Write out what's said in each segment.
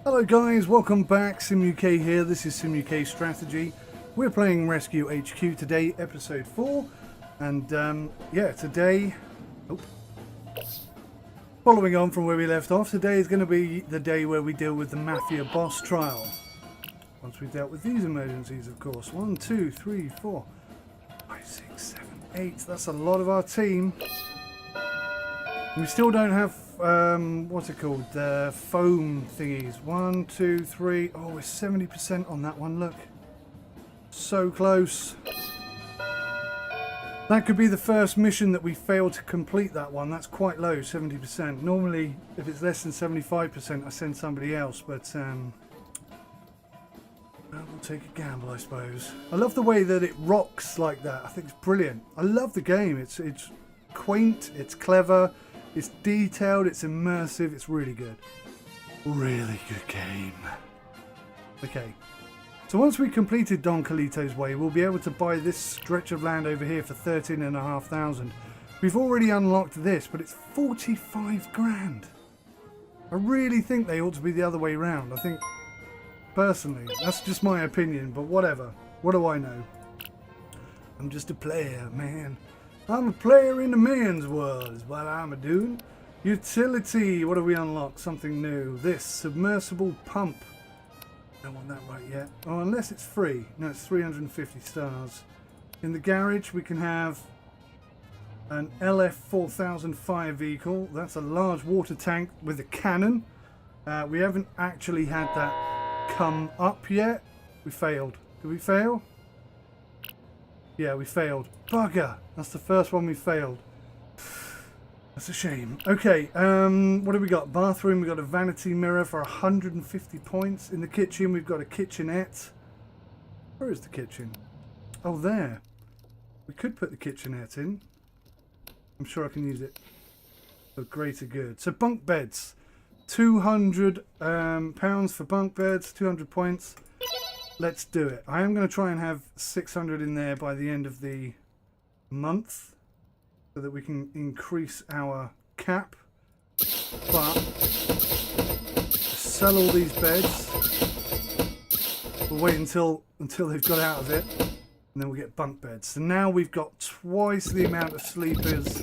Hello guys, welcome back. SimUK here. This is SimUK Strategy. We're playing Rescue HQ today, episode 4. And yeah, today, following on from where we left off, today is going to be the day where we deal with the Mafia boss trial. Once we've dealt with these emergencies, of course. 1, 2, 3, 4, 5, 6, 7, 8. That's a lot of our team. We still don't have what's it called? Foam thingies. 1, 2, 3. Oh, we're 70% on that one. Look, so close. That could be the first mission that we fail to complete. That one. That's quite low, 70%. Normally, if it's less than 75%, I send somebody else. But we'll take a gamble, I suppose. I love the way that it rocks like that. I think it's brilliant. I love the game. It's quaint. It's clever. It's detailed, it's immersive, it's really good. Really good game. Okay, so once we completed Don Carlito's Way, we'll be able to buy this stretch of land over here for 13,500. We've already unlocked this, but it's 45 grand. I really think they ought to be the other way round. I think, personally, that's just my opinion, but whatever. What do I know? I'm just a player, man. I'm a player in the man's world is what I'm doing. Utility. What have we unlocked? Something new. This submersible pump. Don't want that right yet. Oh, unless it's free. No, it's 350 stars. In the garage, we can have an LF4005 vehicle. That's a large water tank with a cannon. We haven't actually had that come up yet. We failed. Did we fail? Yeah, we failed. Bugger! That's the first one we failed. That's a shame. Okay, what have we got? Bathroom, we've got a vanity mirror for 150 points. In the kitchen, we've got a kitchenette. Where is the kitchen? Oh, there. We could put the kitchenette in. I'm sure I can use it for greater good. So, bunk beds. 200 pounds for bunk beds, 200 points. Let's do it. I am going to try and have 600 in there by the end of the month so that we can increase our cap. But to sell all these beds, we'll wait until they've got out of it, and then we'll get bunk beds. So now we've got twice the amount of sleepers,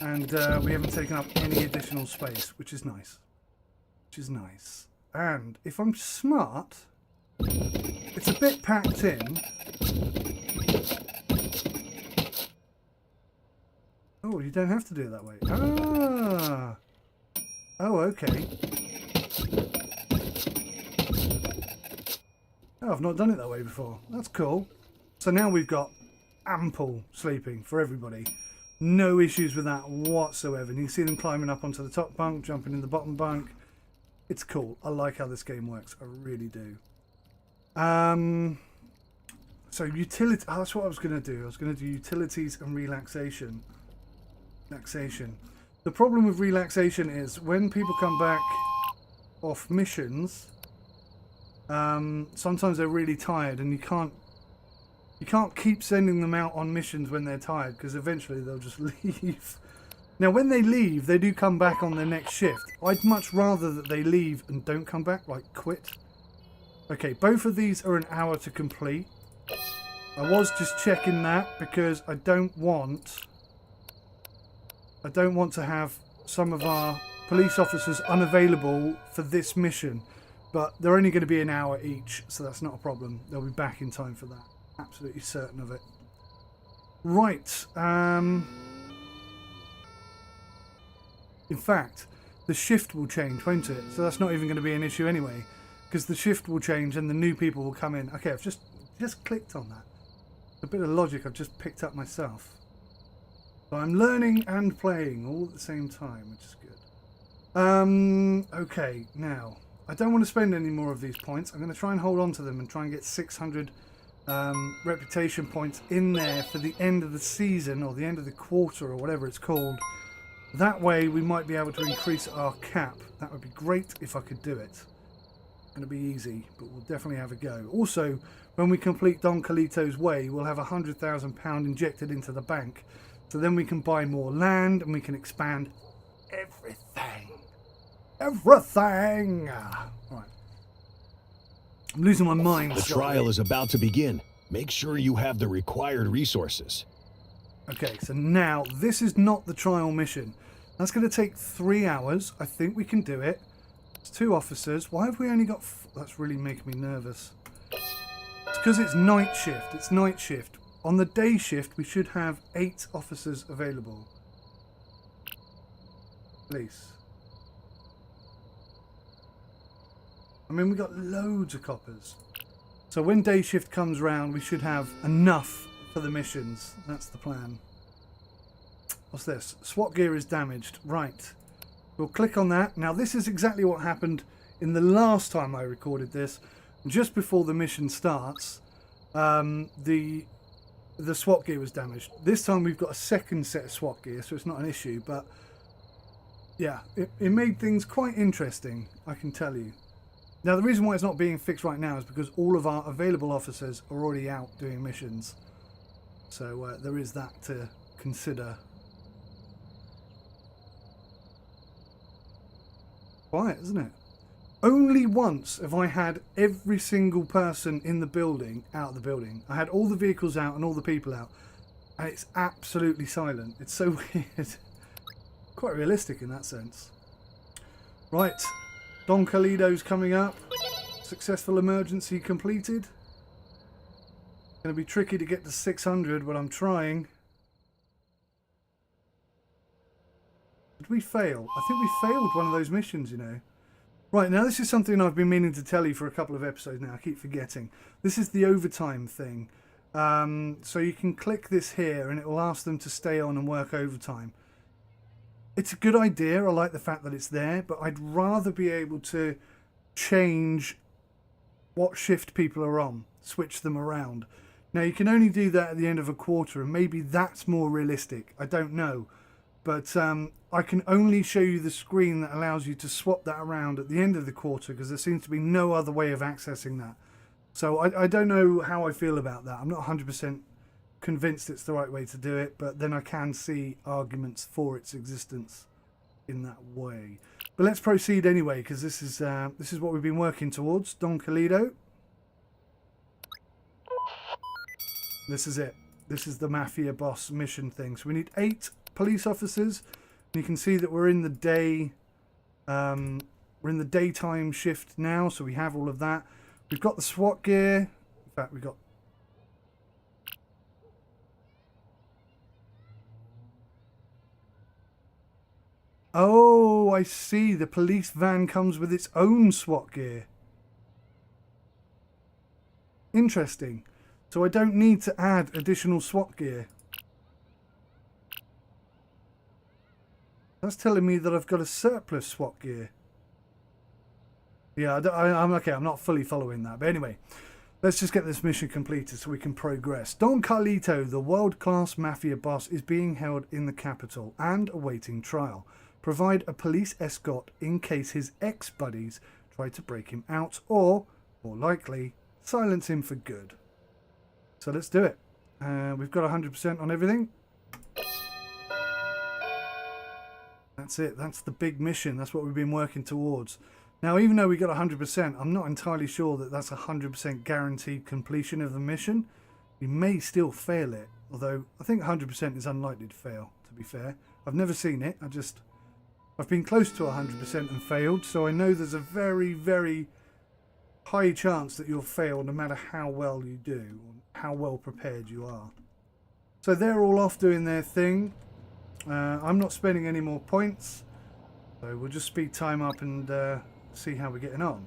and we haven't taken up any additional space, which is nice. Which is nice. And if I'm smart, it's a bit packed in. Oh, you don't have to do it that way. Ah. Oh, okay. Oh, I've not done it that way before. That's cool. So now we've got ample sleeping for everybody. No issues with that whatsoever. And you can see them climbing up onto the top bunk, jumping in the bottom bunk. It's cool. I like how this game works. I really do. So utility. Oh, that's what I was going to do. I was going to do utilities and relaxation. The problem with relaxation is when people come back off missions, sometimes they're really tired, and you can't keep sending them out on missions when they're tired, because eventually they'll just leave. Now, when they leave, they do come back on their next shift. I'd much rather that they leave and don't come back, like quit. Okay, both of these are an hour to complete. I was just checking that because I don't want to have some of our police officers unavailable for this mission. But they're only going to be an hour each, so that's not a problem. They'll be back in time for that. Absolutely certain of it. Right. In fact, the shift will change, won't it? So that's not even going to be an issue anyway. Because the shift will change and the new people will come in. Okay, I've just clicked on that. A bit of logic I've just picked up myself. So I'm learning and playing all at the same time, which is good. Okay, now, I don't want to spend any more of these points. I'm going to try and hold on to them and try and get 600 reputation points in there for the end of the season or the end of the quarter or whatever it's called. That way we might be able to increase our cap. That would be great if I could do it. Going to be easy, but we'll definitely have a go. Also, when we complete Don Carlito's Way, we'll have £100,000 injected into the bank, so then we can buy more land and we can expand everything. Everything! Right. I'm losing my mind. The trial is about to begin. Make sure you have the required resources. Okay, so now this is not the trial mission. That's going to take 3 hours. I think we can do it. It's 2 officers. Why have we only got... That's really making me nervous. It's because it's night shift. It's night shift. On the day shift, we should have 8 officers available. Police. I mean, we got loads of coppers. So when day shift comes round, we should have enough for the missions. That's the plan. What's this? SWAT gear is damaged. Right. We'll click on that. Now, this is exactly what happened in the last time I recorded this. Just before the mission starts, the SWAT gear was damaged. This time we've got a second set of SWAT gear, so it's not an issue. But, yeah, it made things quite interesting, I can tell you. Now, the reason why it's not being fixed right now is because all of our available officers are already out doing missions. So there is that to consider. Quiet, isn't it? Only once have I had every single person in the building out of the building. I had all the vehicles out and all the people out. And it's absolutely silent. It's so weird. Quite realistic in that sense. Right. Don Carlito's coming up. Successful emergency completed. Going to be tricky to get to 600, but I'm trying. Did we fail? I think we failed one of those missions, you know. Right, now this is something I've been meaning to tell you for a couple of episodes now. I keep forgetting. This is the overtime thing. So you can click this here and it will ask them to stay on and work overtime. It's a good idea. I like the fact that it's there, but I'd rather be able to change what shift people are on, switch them around. Now, you can only do that at the end of a quarter, and maybe that's more realistic. I don't know. But I can only show you the screen that allows you to swap that around at the end of the quarter, because there seems to be no other way of accessing that. So I don't know how I feel about that. I'm not 100% convinced it's the right way to do it, but then I can see arguments for its existence in that way. But let's proceed anyway, because this is what we've been working towards. Don Carlito. This is it. This is the mafia boss mission thing. So we need 8 police officers. And you can see that we're in the day. We're in the daytime shift now, so we have all of that. We've got the SWAT gear. In fact, we've got. Oh, I see. The police van comes with its own SWAT gear. Interesting. So I don't need to add additional SWAT gear. That's telling me that I've got a surplus SWAT gear. Yeah, I'm okay. I'm not fully following that. But anyway, let's just get this mission completed so we can progress. Don Carlito, the world-class mafia boss, is being held in the capital and awaiting trial. Provide a police escort in case his ex-buddies try to break him out or, more likely, silence him for good. So let's do it. We've got 100% on everything. That's it. That's the big mission. That's what we've been working towards. Now, even though we got 100%, I'm not entirely sure that that's 100% guaranteed completion of the mission. We may still fail it, although I think 100% is unlikely to fail, to be fair. I've never seen it. I've been close to 100% and failed, so I know there's a very, very high chance that you'll fail no matter how well you do, or how well prepared you are. So they're all off doing their thing. I'm not spending any more points, so we'll just speed time up and see how we're getting on.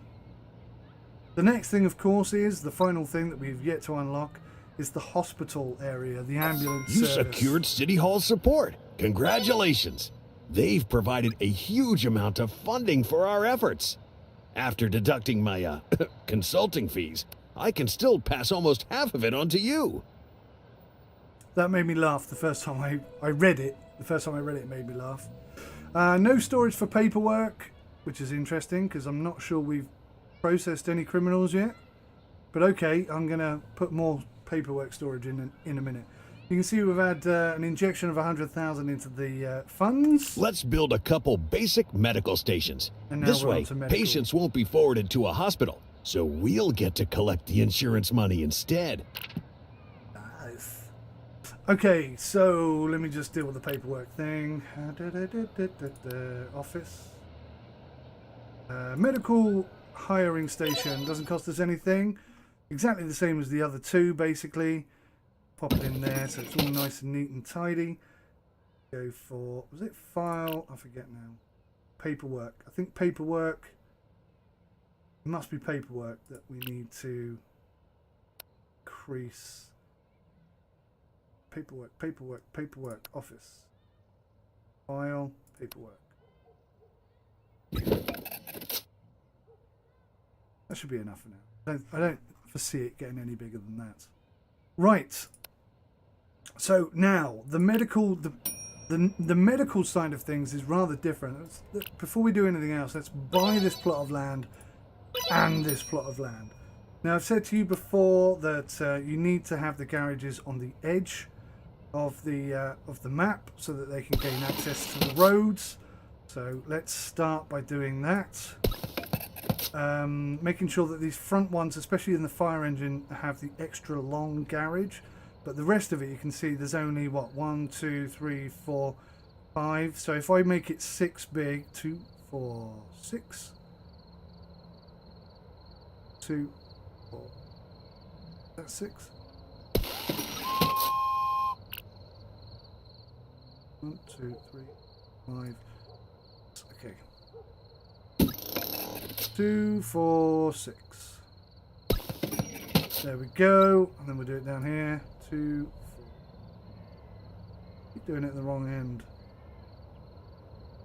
The next thing, of course, is the final thing that we've yet to unlock is the hospital area, the ambulance You service. secured City Hall support. Congratulations. They've provided a huge amount of funding for our efforts. After deducting my consulting fees, I can still pass almost half of it on to you. That made me laugh the first time I read it. The first time I read it, it made me laugh. No storage for paperwork, which is interesting because I'm not sure we've processed any criminals yet. But okay, I'm going to put more paperwork storage in a minute. You can see we've had an injection of 100,000 into the funds. Let's build a couple basic medical stations. And now This we're way, onto medical. patients won't be forwarded to a hospital, so we'll get to collect the insurance money instead. Nice. Okay, so let me just deal with the paperwork thing. Office. Medical hiring station doesn't cost us anything. Exactly the same as the other two, basically. Pop it in there so it's all nice and neat and tidy. Go for, was it file? I forget now. Paperwork. I think paperwork. It must be paperwork that we need to increase. Paperwork, office. File, paperwork. That should be enough for now. I don't foresee it getting any bigger than that. Right. So now the medical side of things is rather different. Before we do anything else, let's buy this plot of land and this plot of land. Now I've said to you before that you need to have the garages on the edge of the map so that they can gain access to the roads. So let's start by doing that. Making sure that these front ones, especially in the fire engine, have the extra long garage. But the rest of it, you can see there's only, what, 1, 2, 3, 4, 5. So if I make it 6 big, 2, 4, 6. 2, 4. That's 6. 1, 2, 3, 5. Okay. 2, 4, 6. There we go. And then we'll do it down here. 2, 4. Keep doing it at the wrong end.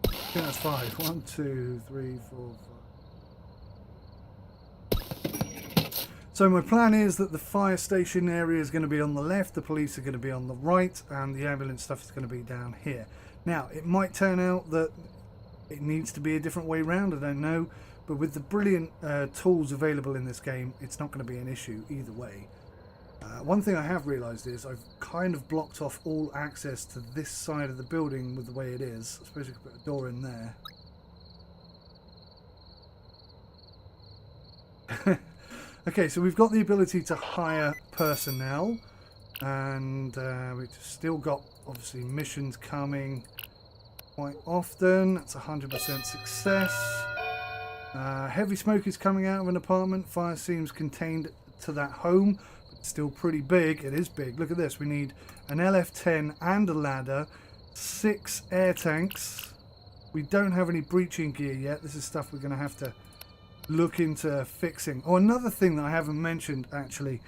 I think that's 5. 1, 2, 3, 4, 5. So my plan is that the fire station area is going to be on the left, the police are going to be on the right, and the ambulance stuff is going to be down here. Now, it might turn out that it needs to be a different way round, I don't know. But with the brilliant tools available in this game, it's not going to be an issue either way. One thing I have realised is I've kind of blocked off all access to this side of the building with the way it is. I suppose I could put a door in there. Okay, so we've got the ability to hire personnel. And we've still got, obviously, missions coming quite often. That's 100% success. Heavy smoke is coming out of an apartment. Fire seems contained to that home, but it's still pretty big. It is big. Look at this. We need an LF10 and a ladder, 6 air tanks. We don't have any breaching gear yet. This is stuff we're going to have to look into fixing. Oh, another thing that I haven't mentioned actually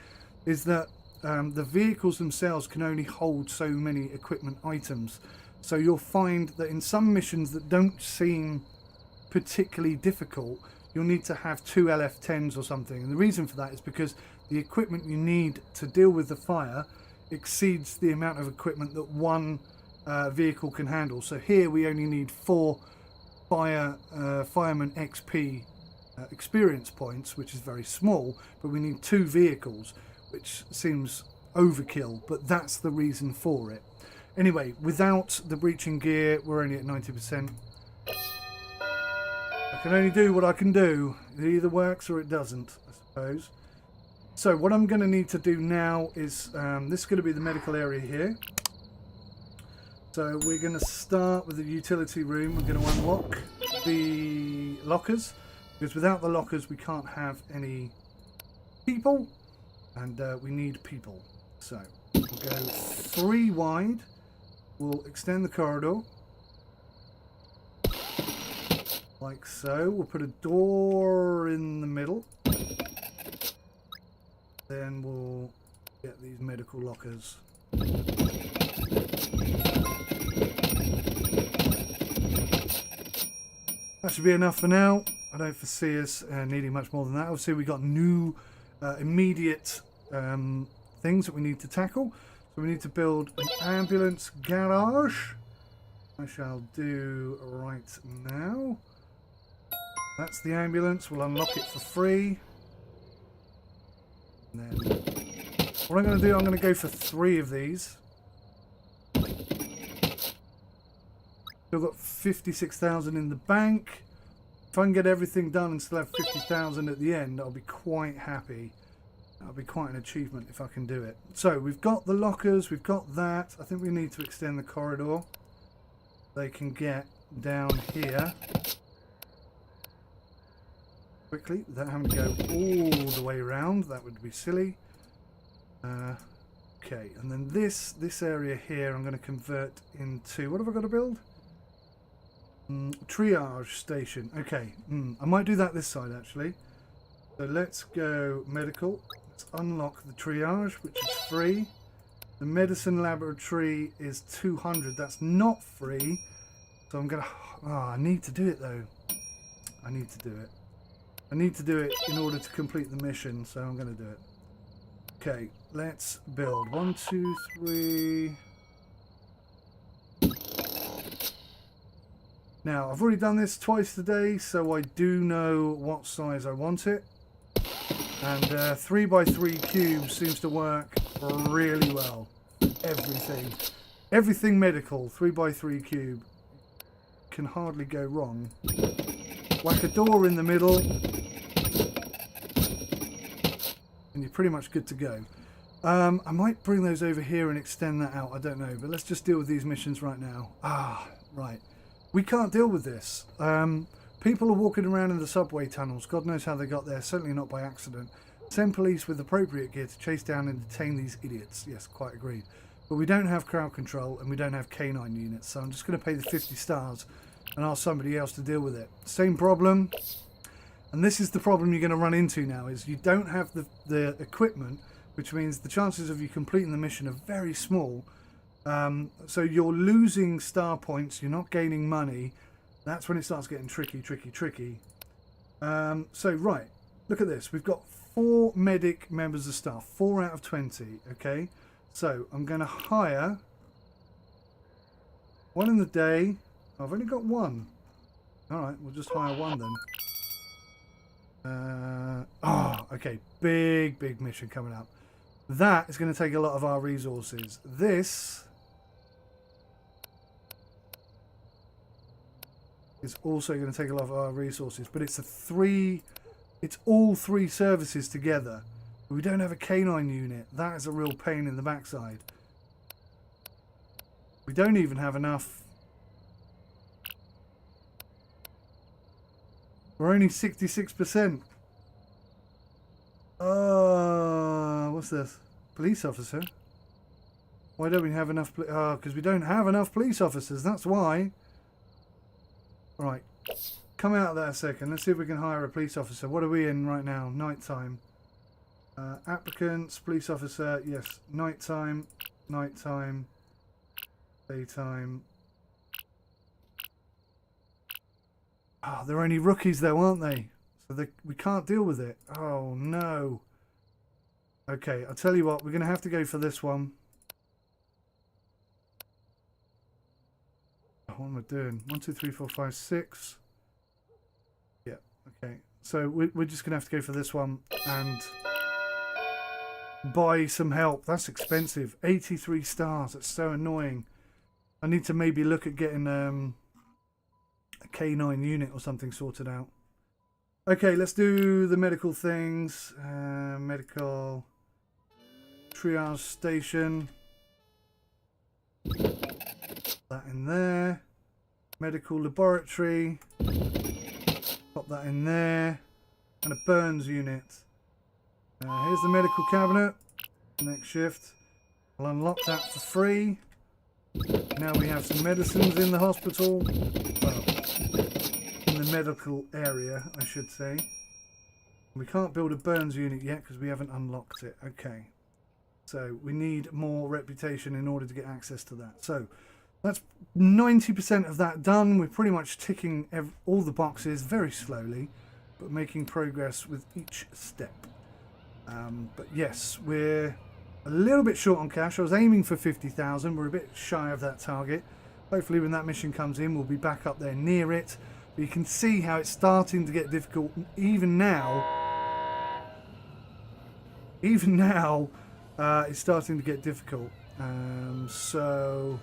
is that the vehicles themselves can only hold so many equipment items. So you'll find that in some missions that don't seem particularly difficult, you'll need to have 2 LF10s or something, and the reason for that is because the equipment you need to deal with the fire exceeds the amount of equipment that one vehicle can handle. So here we only need 4 fireman XP experience points, which is very small, but we need 2 vehicles, which seems overkill, but that's the reason for it. Anyway, without the breaching gear, we're only at 90%. I can only do what I can do. It either works or it doesn't, I suppose. So what I'm going to need to do now is, this is going to be the medical area here. So we're going to start with the utility room. We're going to unlock the lockers, because without the lockers we can't have any people, and we need people. So we'll go 3 wide. We'll extend the corridor. Like so. We'll put a door in the middle. Then we'll get these medical lockers. That should be enough for now. I don't foresee us needing much more than that. Obviously we've got new immediate things that we need to tackle. So we need to build an ambulance garage. I shall do right now. That's the ambulance. We'll unlock it for free. And then what I'm going to do, I'm going to go for 3 of these. Still got 56,000 in the bank. If I can get everything done and still have 50,000 at the end, I'll be quite happy. That'll be quite an achievement if I can do it. So we've got the lockers, we've got that. I think we need to extend the corridor. They can get down here quickly without having to go all the way around. That would be silly. Okay, and then this area here I'm going to convert into, what have I got to build? Triage station. Okay, I might do that this side actually. So let's go medical. Let's unlock the triage, which is free. The medicine laboratory is 200. That's not free. So I'm going to... Oh, I need to do it though. I need to do it. I need to do it in order to complete the mission, so I'm going to do it. Okay, let's build. 1, 2, 3... Now, I've already done this twice today, so I do know what size I want it. And 3x3 cube seems to work really well. Everything. Everything medical, 3x3 cube. Can hardly go wrong. Whack a door in the middle. And you're pretty much good to go. I might bring those over here and extend that out, I don't know. But let's just deal with these missions right now. Ah, right. We can't deal with this. People are walking around in the subway tunnels. God knows how they got there. Certainly not by accident. Send police with appropriate gear to chase down and detain these idiots. Yes, quite agreed. But we don't have crowd control and we don't have canine units. So I'm just going to pay the 50 stars and ask somebody else to deal with it. Same problem. And this is the problem you're going to run into now, is you don't have the equipment, which means the chances of you completing the mission are very small. So you're losing star points, you're not gaining money. That's when it starts getting tricky. So right, look at this. We've got 4 medic members of staff, 4 out of 20, okay? So I'm going to hire 1 in the day. I've only got 1. Alright, we'll just hire 1 then. Okay, big mission coming up. That is going to take a lot of our resources. This is also going to take a lot of our resources, but it's all 3 services together. We don't have a canine unit. That is a real pain in the backside. We don't even have enough. We're only 66%. What's this? Police officer? Why don't we have enough? Because we don't have enough police officers. That's why. Right. Come out of that a second. Let's see if we can hire a police officer. What are we in right now? Nighttime. Applicants, police officer. Yes. Nighttime. Nighttime. Daytime. They're only rookies though, aren't they? So we can't deal with it. Oh no. Okay, I'll tell you what, we're going to have to go for this one. What am I doing? 1, 2, 3, 4, 5, 6. Yeah, okay. So we're just going to have to go for this one and buy some help. That's expensive. 83 stars. That's so annoying. I need to maybe look at getting a K9 unit or something sorted out. Okay, let's do the medical things. Medical triage station. That in there. Medical laboratory. Pop that in there. And a burns unit. Here's the medical cabinet. Next shift. I'll unlock that for free. Now we have some medicines in the hospital. Well, in the medical area, I should say. We can't build a burns unit yet because we haven't unlocked it. Okay. So we need more reputation in order to get access to that. So that's 90% of that done. We're pretty much ticking all the boxes very slowly, but making progress with each step. But yes, we're a little bit short on cash. I was aiming for 50,000. We're a bit shy of that target. Hopefully when that mission comes in, we'll be back up there near it. But you can see how it's starting to get difficult even now. Even now, it's starting to get difficult. So,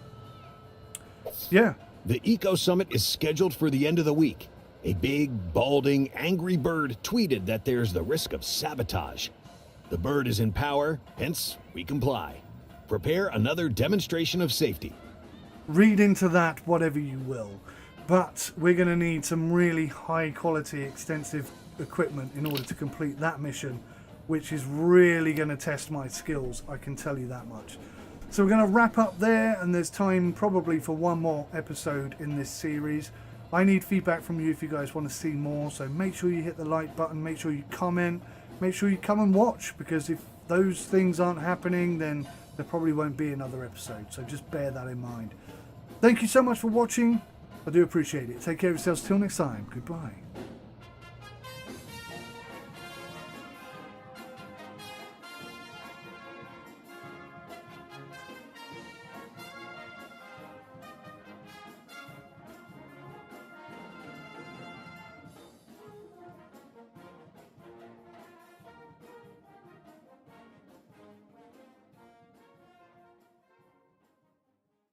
yeah, The Eco Summit is scheduled for the end of the week. A big, balding, angry bird tweeted that there's the risk of sabotage. The bird is in power, hence we comply. Prepare another demonstration of safety. Read into that whatever you will, but we're going to need some really high quality extensive equipment in order to complete that mission, which is really going to test my skills, I can tell you that much. So we're going to wrap up there, and there's time probably for one more episode in this series. I need feedback from you if you guys want to see more, so make sure you hit the like button, make sure you comment, make sure you come and watch, because if those things aren't happening, then there probably won't be another episode, so just bear that in mind. Thank you so much for watching. I do appreciate it. Take care of yourselves till next time. Goodbye.